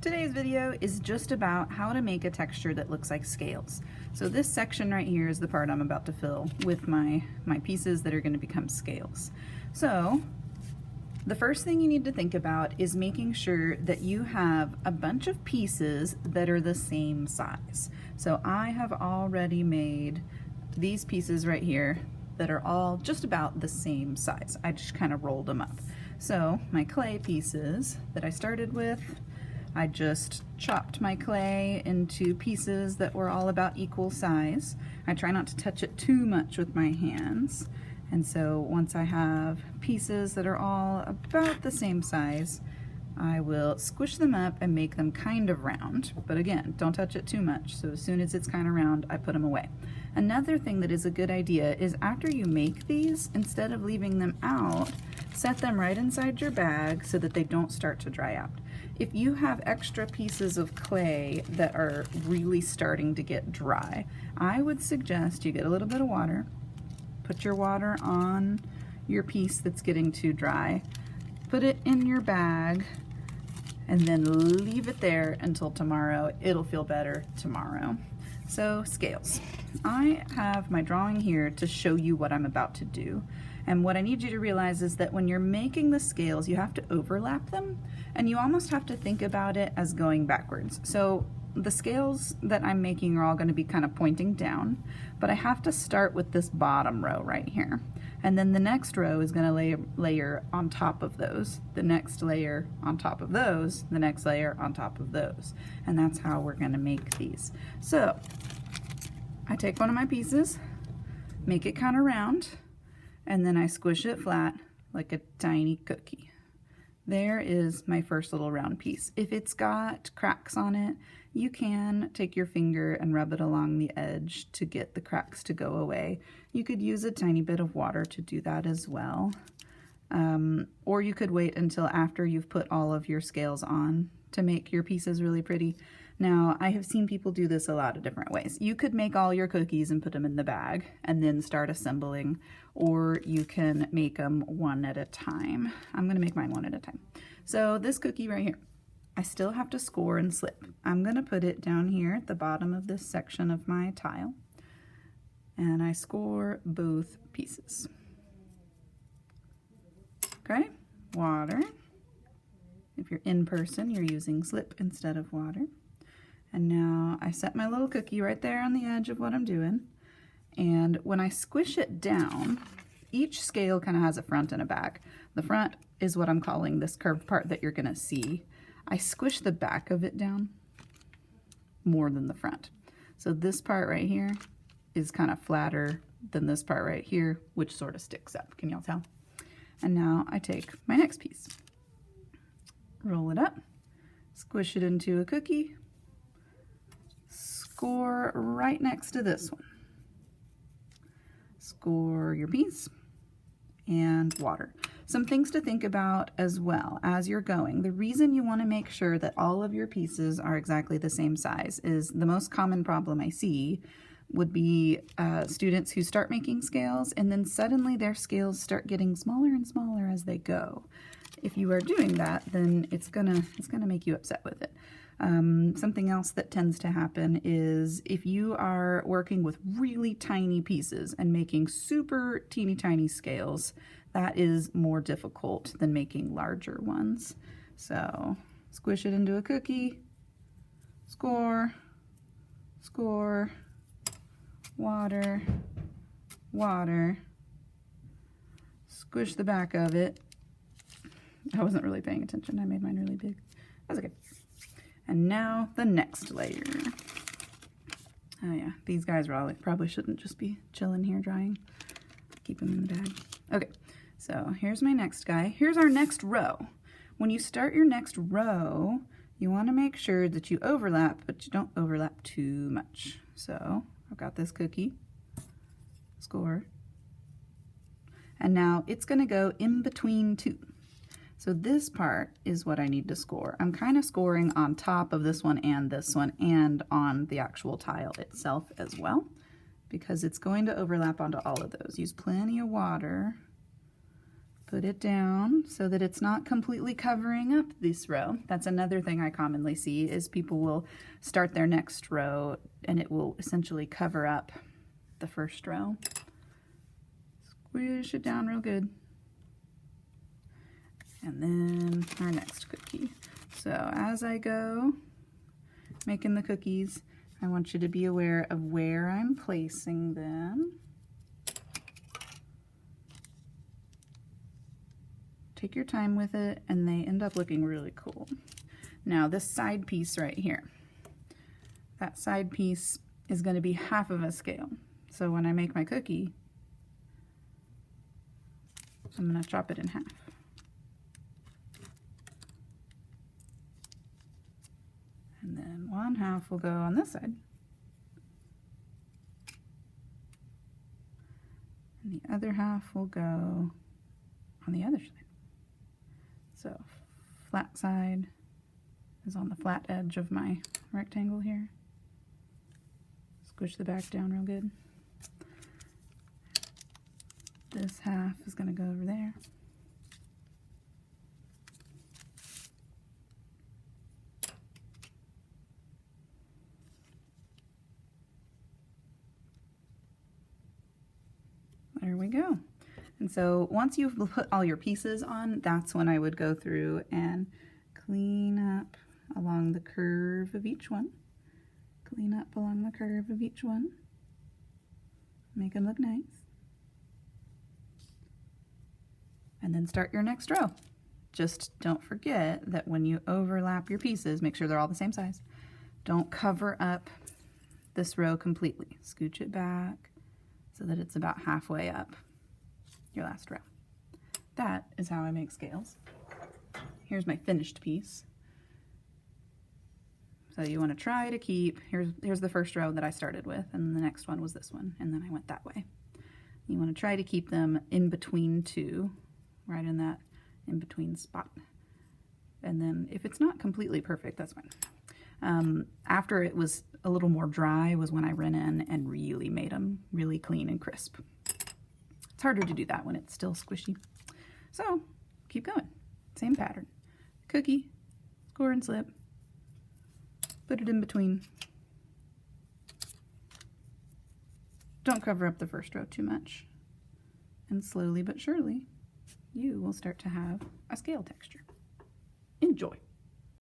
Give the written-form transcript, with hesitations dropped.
Today's video is just about how to make a texture that looks like scales. So this section right here is the part I'm about to fill with my pieces that are going to become scales. So the first thing you need to think about is making sure that you have a bunch of pieces that are the same size. So I have already made these pieces right here that are all just about the same size. I just kind of rolled them up. So my clay pieces that I started with, I just chopped my clay into pieces that were all about equal size. I try not to touch it too much with my hands. And so once I have pieces that are all about the same size, I will squish them up and make them kind of round. But again, don't touch it too much. So as soon as it's kind of round, I put them away. Another thing that is a good idea is after you make these, instead of leaving them out, set them right inside your bag so that they don't start to dry out. If you have extra pieces of clay that are really starting to get dry, I would suggest you get a little bit of water, put your water on your piece that's getting too dry, put it in your bag, and then leave it there until tomorrow. It'll feel better tomorrow. So scales. I have my drawing here to show you what I'm about to do. And what I need you to realize is that when you're making the scales, you have to overlap them, and you almost have to think about it as going backwards. So the scales that I'm making are all going to be kind of pointing down, but I have to start with this bottom row right here. And then the next row is going to layer on top of those, the next layer on top of those, the next layer on top of those. And that's how we're going to make these. So I take one of my pieces, make it kind of round, and then I squish it flat like a tiny cookie. There is my first little round piece. If it's got cracks on it, you can take your finger and rub it along the edge to get the cracks to go away. You could use a tiny bit of water to do that as well. Or you could wait until after you've put all of your scales on to make your pieces really pretty. Now, I have seen people do this a lot of different ways. You could make all your cookies and put them in the bag and then start assembling, or you can make them one at a time. I'm gonna make mine one at a time. So this cookie right here, I still have to score and slip. I'm gonna put it down here at the bottom of this section of my tile, and I score both pieces. Okay, water. If you're in person, you're using slip instead of water. And now I set my little cookie right there on the edge of what I'm doing. And when I squish it down, each scale kind of has a front and a back. The front is what I'm calling this curved part that you're gonna see. I squish the back of it down more than the front. So this part right here is kind of flatter than this part right here, which sort of sticks up. Can y'all tell? And now I take my next piece, roll it up, squish it into a cookie, score right next to this one. Score your piece and water. Some things to think about as well as you're going. The reason you want to make sure that all of your pieces are exactly the same size is the most common problem I see would be students who start making scales and then suddenly their scales start getting smaller and smaller as they go. If you are doing that, then it's gonna make you upset with it. Something else that tends to happen is if you are working with really tiny pieces and making super teeny tiny scales, that is more difficult than making larger ones. So squish it into a cookie, score, score, water, water, squish the back of it. I wasn't really paying attention. I made mine really big. That's okay. And now the next layer. Oh yeah, these guys probably shouldn't just be chilling here drying. Keep them in the bag. Okay, so here's my next guy. Here's our next row. When you start your next row, you want to make sure that you overlap, but you don't overlap too much. So I've got this cookie, score, and now it's going to go in between two. So this part is what I need to score. I'm kind of scoring on top of this one and on the actual tile itself as well, because it's going to overlap onto all of those. Use plenty of water Put it down so that it's not completely covering up this row. That's another thing I commonly see is people will start their next row and it will essentially cover up the first row. Squish it down real good. And then our next cookie. So as I go making the cookies, I want you to be aware of where I'm placing them. Take your time with it, and they end up looking really cool. Now this side piece right here, that side piece is going to be half of a scale. So when I make my cookie, I'm going to chop it in half. And then 1/2 will go on this side. And the other half will go on the other side. So flat side is on the flat edge of my rectangle here. Squish the back down real good. This half is going to go over there. There we go. And so once you've put all your pieces on, that's when I would go through and clean up along the curve of each one. Clean up along the curve of each one. Make them look nice. And then start your next row. Just don't forget that when you overlap your pieces, make sure they're all the same size. Don't cover up this row completely. Scooch it back so that it's about halfway up your last row. That is how I make scales. Here's my finished piece. So you want to try to keep, here's the first row that I started with, and the next one was this one, and then I went that way. You want to try to keep them in between two, right in that in between spot. And then if it's not completely perfect, that's fine. After it was a little more dry was when I ran in and really made them really clean and crisp. It's harder to do that when it's still squishy. So keep going. Same pattern. Cookie, score and slip. Put it in between. Don't cover up the first row too much. And slowly but surely, you will start to have a scale texture. Enjoy.